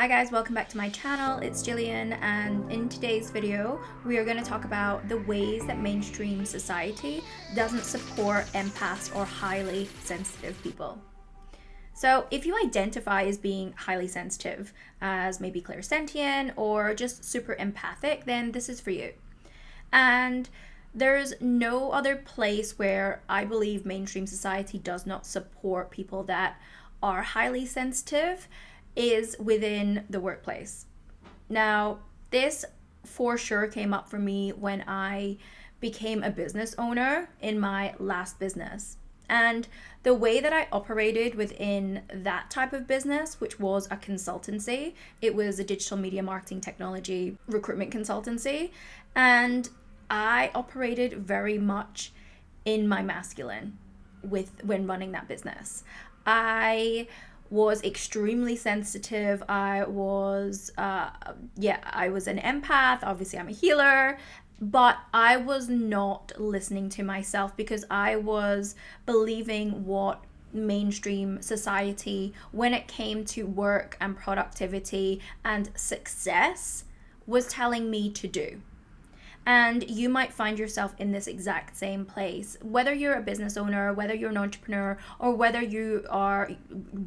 Hi guys, welcome back to my channel. It's Jillian, and in today's video we are going to talk about the ways that mainstream society doesn't support empaths or highly sensitive people. So if you identify as being highly sensitive, as maybe clairsentient or just super empathic, then this is for you. And there's no other place where I believe mainstream society does not support people that are highly sensitive is within the workplace. Now, this for sure came up for me when I became a business owner in my last business. And the way that I operated within that type of business, which was a consultancy, it was a digital media marketing technology recruitment consultancy. And I operated very much in my masculine when running that business. I was extremely sensitive. I was an empath. Obviously, I'm a healer, but I was not listening to myself because I was believing what mainstream society, when it came to work and productivity and success, was telling me to do. And you might find yourself in this exact same place, whether you're a business owner, whether you're an entrepreneur, or whether you are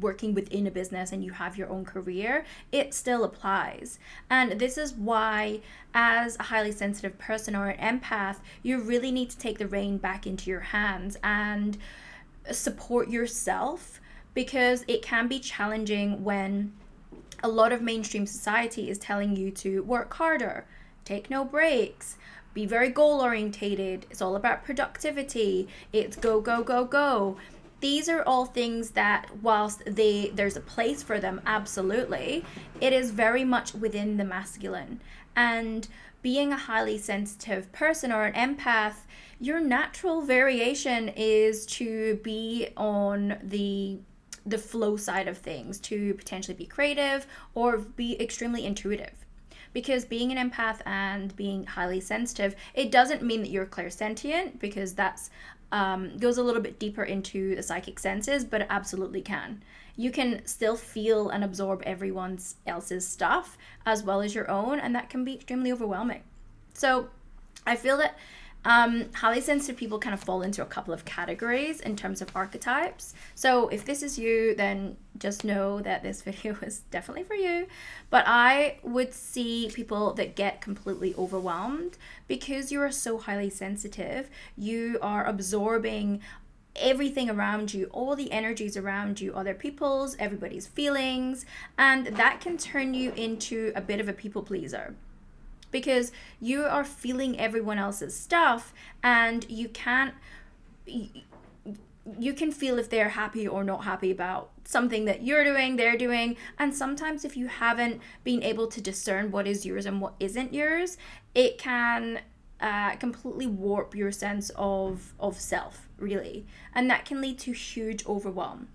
working within a business and you have your own career, it still applies. And this is why, as a highly sensitive person or an empath, you really need to take the rein back into your hands and support yourself, because it can be challenging when a lot of mainstream society is telling you to work harder, take no breaks, be very goal orientated. It's all about productivity. It's go, go, go, go. These are all things that, whilst there's a place for them, absolutely, it is very much within the masculine. And being a highly sensitive person or an empath, your natural variation is to be on the flow side of things, to potentially be creative or be extremely intuitive. Because being an empath and being highly sensitive, it doesn't mean that you're clairsentient, because that's goes a little bit deeper into the psychic senses, but it absolutely can. You can still feel and absorb everyone else's stuff as well as your own, and that can be extremely overwhelming. So I feel that highly sensitive people kind of fall into a couple of categories in terms of archetypes. So if this is you, then just know that this video is definitely for you. But I would see people that get completely overwhelmed because you are so highly sensitive. You are absorbing everything around you, all the energies around you, other people's, everybody's feelings, and that can turn you into a bit of a people pleaser, because you are feeling everyone else's stuff, and you can feel if they're happy or not happy about something that you're doing, they're doing. And sometimes if you haven't been able to discern what is yours and what isn't yours, it can completely warp your sense of self, really. And that can lead to huge overwhelm.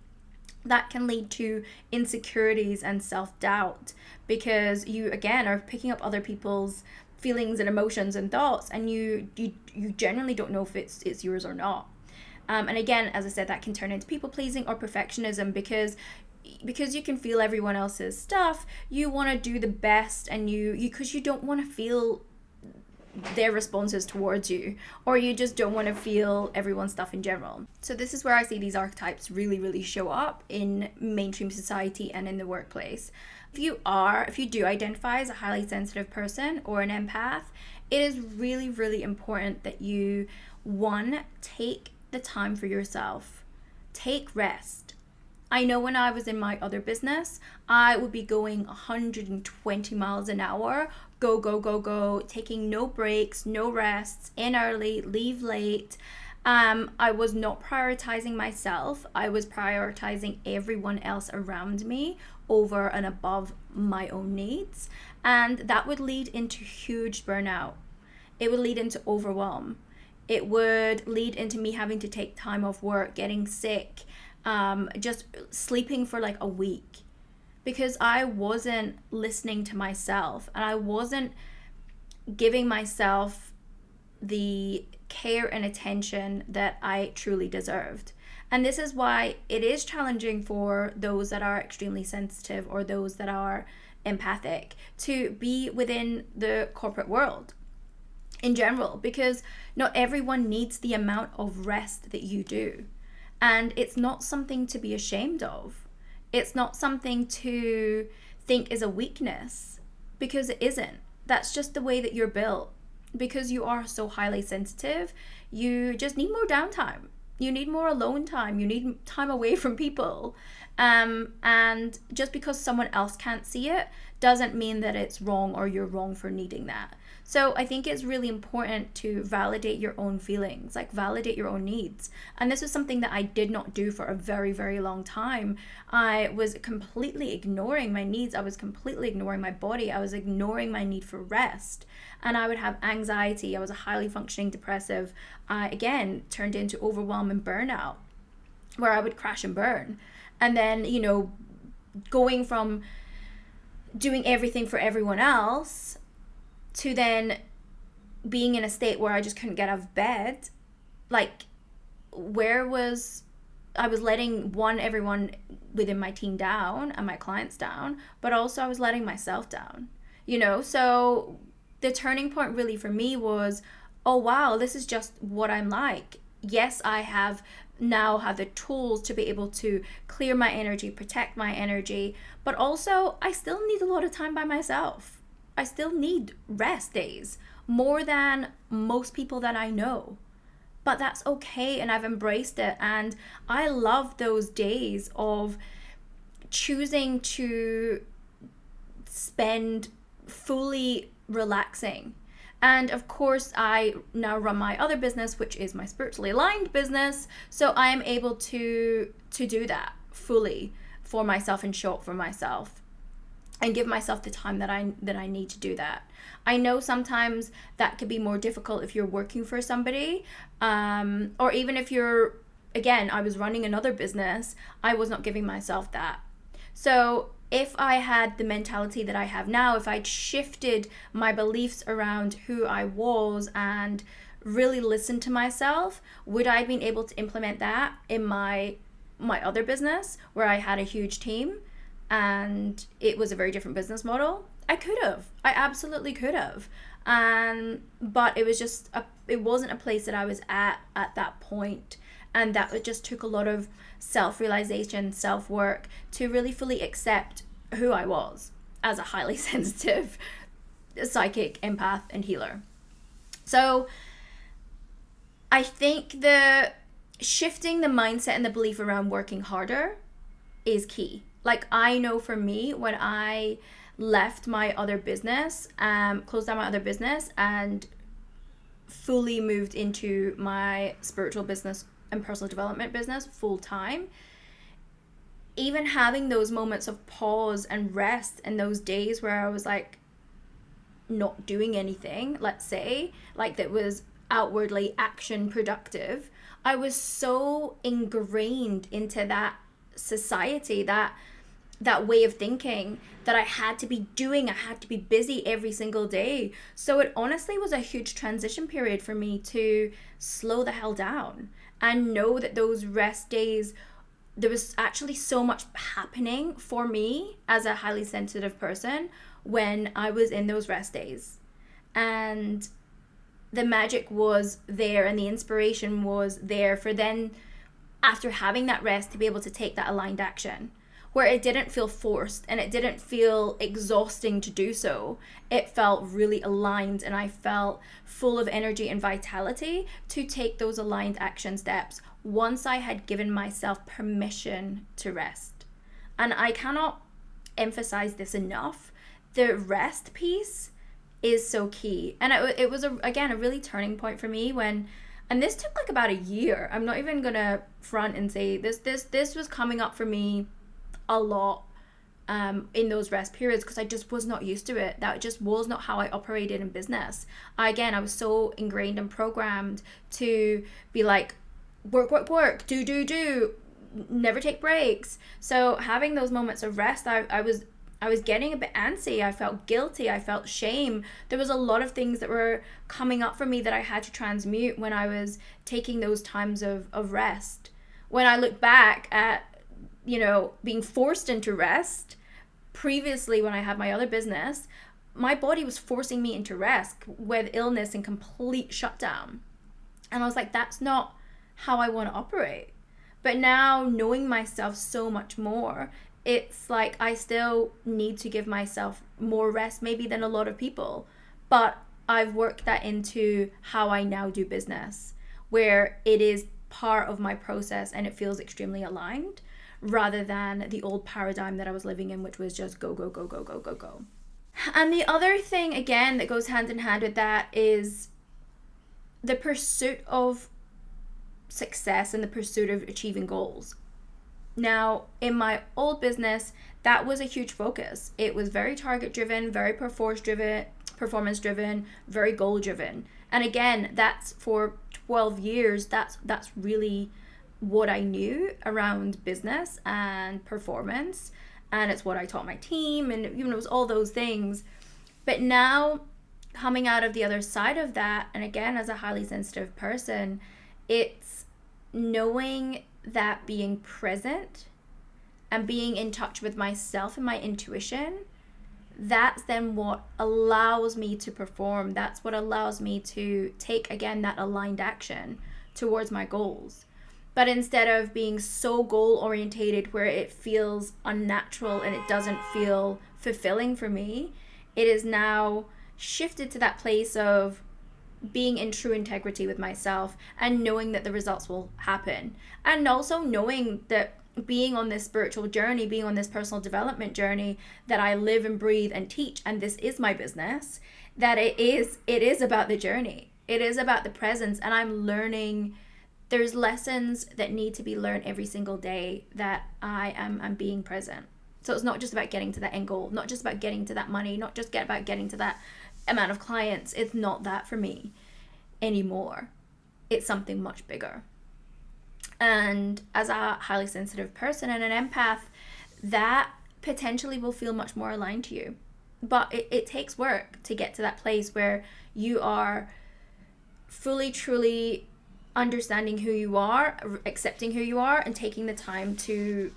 That can lead to insecurities and self-doubt, because you again are picking up other people's feelings and emotions and thoughts, and you generally don't know if it's yours or not. And again, as I said, that can turn into people pleasing or perfectionism, because you can feel everyone else's stuff, you want to do the best, and because you don't want to feel their responses towards you, or you just don't want to feel everyone's stuff in general. So this is where I see these archetypes really, really show up in mainstream society and in the workplace. If you do identify as a highly sensitive person or an empath, it is really, really important that you, one, take the time for yourself. Take rest. I know when I was in my other business, I would be going 120 miles an hour, go, go, go, go, taking no breaks, no rests, in early, leave late. I was not prioritizing myself. I was prioritizing everyone else around me over and above my own needs. And that would lead into huge burnout. It would lead into overwhelm. It would lead into me having to take time off work, getting sick, just sleeping for like a week, because I wasn't listening to myself and I wasn't giving myself the care and attention that I truly deserved. And this is why it is challenging for those that are extremely sensitive or those that are empathic to be within the corporate world in general, because not everyone needs the amount of rest that you do. And it's not something to be ashamed of. It's not something to think is a weakness, because it isn't. That's just the way that you're built. Because you are so highly sensitive, you just need more downtime. You need more alone time. You need time away from people. And just because someone else can't see it doesn't mean that it's wrong or you're wrong for needing that. So I think it's really important to validate your own feelings, like validate your own needs. And this was something that I did not do for a very, very long time. I was completely ignoring my needs. I was completely ignoring my body. I was ignoring my need for rest. And I would have anxiety. I was a highly functioning depressive. I, again, turned into overwhelm and burnout, where I would crash and burn. And then, going from doing everything for everyone else to then being in a state where I just couldn't get out of bed. Like, I was letting everyone within my team down and my clients down, but also I was letting myself down, So the turning point really for me was, oh wow, this is just what I'm like. Yes, I now have the tools to be able to clear my energy, protect my energy, but also I still need a lot of time by myself. I still need rest days more than most people that I know. But that's okay, and I've embraced it. And I love those days of choosing to spend fully relaxing. And of course, I now run my other business, which is my spiritually aligned business. So I am able to do that fully for myself and show up for myself and give myself the time that I need to do that. I know sometimes that could be more difficult if you're working for somebody, or even if I was running another business, I was not giving myself that. So if I had the mentality that I have now, if I'd shifted my beliefs around who I was and really listened to myself, would I have been able to implement that in my other business where I had a huge team and it was a very different business model? I could have. I absolutely could have. But it was it wasn't a place that I was at that point. And that just took a lot of self-realization, self-work to really fully accept who I was as a highly sensitive psychic, empath, and healer. So I think the shifting the mindset and the belief around working harder is key. Like, I know for me, when I left my other business, closed down my other business and fully moved into my spiritual business and personal development business full time, even having those moments of pause and rest and those days where I was like not doing anything, let's say, like that was outwardly action productive, I was so ingrained into that society, that way of thinking, that I had to be busy every single day. So it honestly was a huge transition period for me to slow the hell down and know that those rest days, there was actually so much happening for me as a highly sensitive person when I was in those rest days. And the magic was there and the inspiration was there for then, after having that rest, to be able to take that aligned action, where it didn't feel forced and it didn't feel exhausting to do so. It felt really aligned and I felt full of energy and vitality to take those aligned action steps once I had given myself permission to rest. And I cannot emphasize this enough. The rest piece is so key. And it was, again, a really turning point for me when, and this took like about a year. I'm not even gonna front and say this was coming up for me a lot in those rest periods, because I just was not used to it. That just was not how I operated in business. I was so ingrained and programmed to be like, work, do, never take breaks. So having those moments of rest, I was getting a bit antsy. I felt guilty. I felt shame. There was a lot of things that were coming up for me that I had to transmute when I was taking those times of rest, when I look back at, being forced into rest, previously when I had my other business, my body was forcing me into rest with illness and complete shutdown. And I was like, that's not how I want to operate. But now, knowing myself so much more, it's like I still need to give myself more rest maybe than a lot of people. But I've worked that into how I now do business, where it is part of my process and it feels extremely aligned, rather than the old paradigm that I was living in, which was just go, go, go, go, go, go, go. And the other thing, again, that goes hand in hand with that is the pursuit of success and the pursuit of achieving goals. Now, in my old business, that was a huge focus. It was very target driven, very performance driven, very goal driven. And again, that's for 12 years, that's really what I knew around business and performance. And it's what I taught my team, and it was all those things. But now, coming out of the other side of that, and again, as a highly sensitive person, it's knowing that being present and being in touch with myself and my intuition, that's then what allows me to perform. That's what allows me to take, again, that aligned action towards my goals. But instead of being so goal orientated where it feels unnatural and it doesn't feel fulfilling for me, it is now shifted to that place of being in true integrity with myself and knowing that the results will happen. And also knowing that being on this spiritual journey, being on this personal development journey that I live and breathe and teach, and this is my business, that it is about the journey. It is about the presence, and I'm learning. There's lessons that need to be learned every single day that I'm being present. So it's not just about getting to that end goal, not just about getting to that money, not just about getting to that amount of clients. It's not that for me anymore. It's something much bigger. And as a highly sensitive person and an empath, that potentially will feel much more aligned to you. But it takes work to get to that place where you are fully, truly understanding who you are, accepting who you are, and taking the time to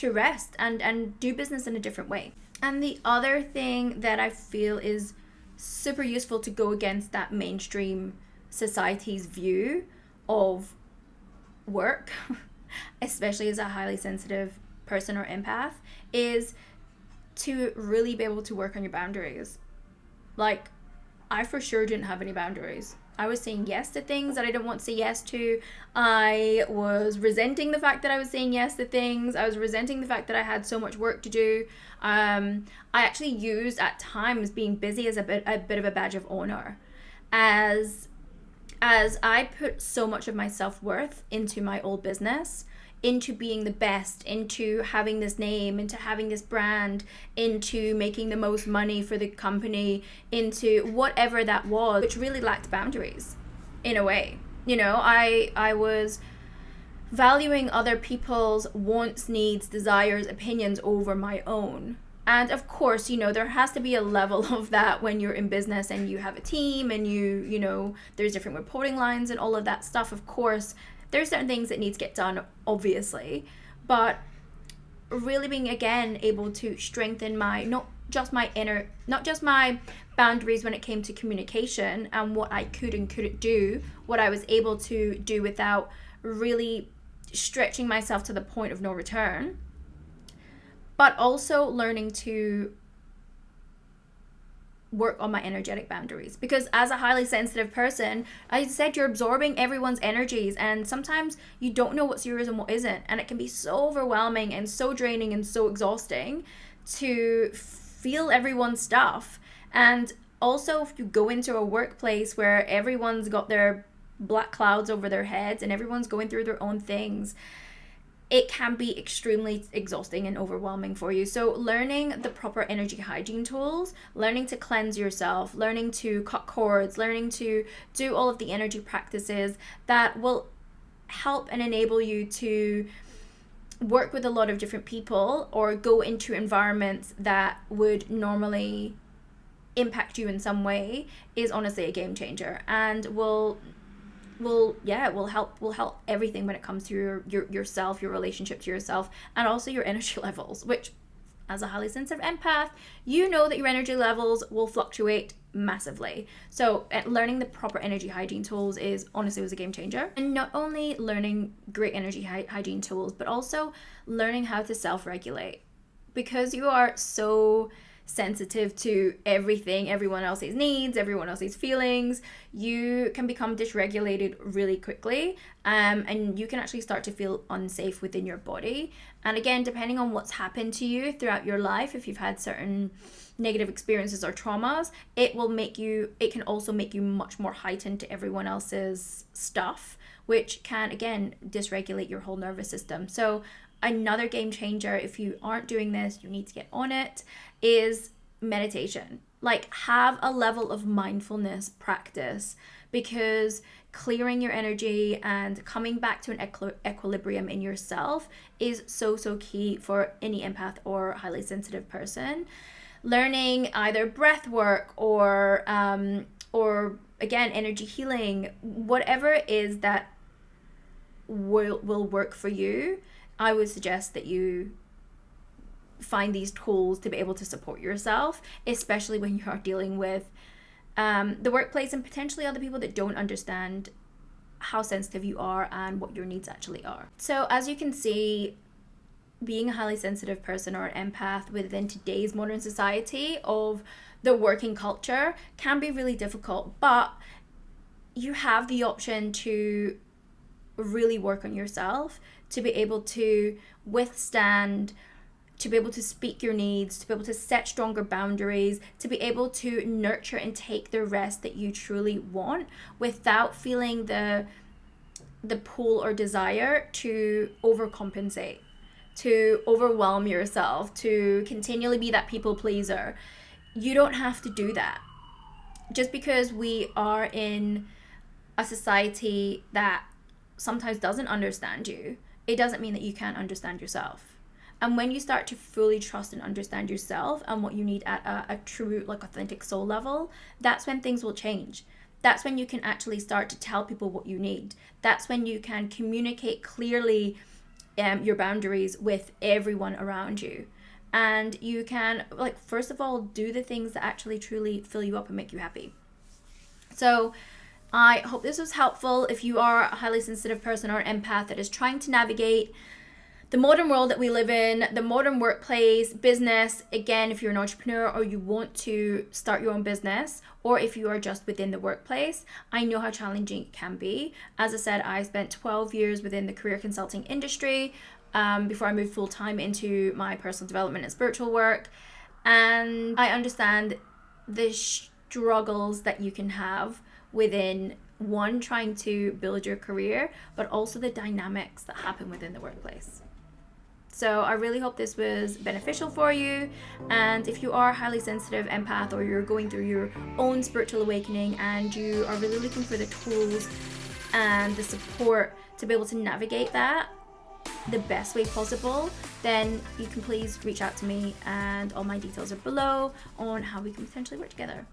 rest and do business in a different way. And the other thing that I feel is super useful to go against that mainstream society's view of work, especially as a highly sensitive person or empath, is to really be able to work on your boundaries. Like, I for sure didn't have any boundaries. I was saying yes to things that I didn't want to say yes to. I was resenting the fact that I was saying yes to things. I was resenting the fact that I had so much work to do. I actually used at times being busy as a bit of a badge of honor, as I put so much of my self-worth into my old business, into being the best, into having this name, into having this brand, into making the most money for the company, into whatever that was, which really lacked boundaries in a way. I was valuing other people's wants, needs, desires, opinions over my own. And of course, there has to be a level of that when you're in business and you have a team and there's different reporting lines and all of that stuff. Of course, there's certain things that need to get done, obviously, but really being, again, able to strengthen not just my boundaries when it came to communication and what I could and couldn't do, what I was able to do without really stretching myself to the point of no return, but also learning to work on my energetic boundaries. Because as a highly sensitive person, I said, you're absorbing everyone's energies, and sometimes you don't know what's yours and what isn't, and it can be so overwhelming and so draining and so exhausting to feel everyone's stuff. And also, if you go into a workplace where everyone's got their black clouds over their heads and everyone's going through their own things, it can be extremely exhausting and overwhelming for you. So learning the proper energy hygiene tools, learning to cleanse yourself, learning to cut cords, learning to do all of the energy practices that will help and enable you to work with a lot of different people or go into environments that would normally impact you in some way, is honestly a game changer and will will help everything when it comes to yourself, your relationship to yourself, and also your energy levels, which, as a highly sensitive empath, you know that your energy levels will fluctuate massively. So learning the proper energy hygiene tools is honestly was a game changer. And not only learning great energy hygiene tools, but also learning how to self-regulate. Because you are so sensitive to everything, everyone else's needs, everyone else's feelings, you can become dysregulated really quickly, and you can actually start to feel unsafe within your body. And again, depending on what's happened to you throughout your life, if you've had certain negative experiences or traumas, it can also make you much more heightened to everyone else's stuff, which can again dysregulate your whole nervous system. So another game changer, if you aren't doing this, you need to get on it, is meditation. Like, have a level of mindfulness practice, because clearing your energy and coming back to an equilibrium in yourself is so key for any empath or highly sensitive person. Learning either breath work or again energy healing, whatever it is that will work for you, I would suggest that you find these tools to be able to support yourself, especially when you are dealing with the workplace and potentially other people that don't understand how sensitive you are and what your needs actually are. So as you can see, being a highly sensitive person or an empath within today's modern society of the working culture can be really difficult, but you have the option to really work on yourself, to be able to withstand, to be able to speak your needs, to be able to set stronger boundaries, to be able to nurture and take the rest that you truly want without feeling the pull or desire to overcompensate, to overwhelm yourself, to continually be that people pleaser. You don't have to do that. Just because we are in a society that sometimes doesn't understand you, it doesn't mean that you can't understand yourself. And when you start to fully trust and understand yourself and what you need at a true, like, authentic soul level, that's when things will change. That's when you can actually start to tell people what you need. That's when you can communicate clearly your boundaries with everyone around you. And you can, like, first of all, do the things that actually truly fill you up and make you happy. So I hope this was helpful. If you are a highly sensitive person or an empath that is trying to navigate the modern world that we live in, the modern workplace, business, again, if you're an entrepreneur or you want to start your own business, or if you are just within the workplace, I know how challenging it can be. As I said, I spent 12 years within the career consulting industry before I moved full-time into my personal development and spiritual work. And I understand the struggles that you can have within one, trying to build your career, but also the dynamics that happen within the workplace. So I really hope this was beneficial for you. And if you are a highly sensitive empath, or you're going through your own spiritual awakening and you are really looking for the tools and the support to be able to navigate that the best way possible, then you can please reach out to me, and all my details are below on how we can potentially work together.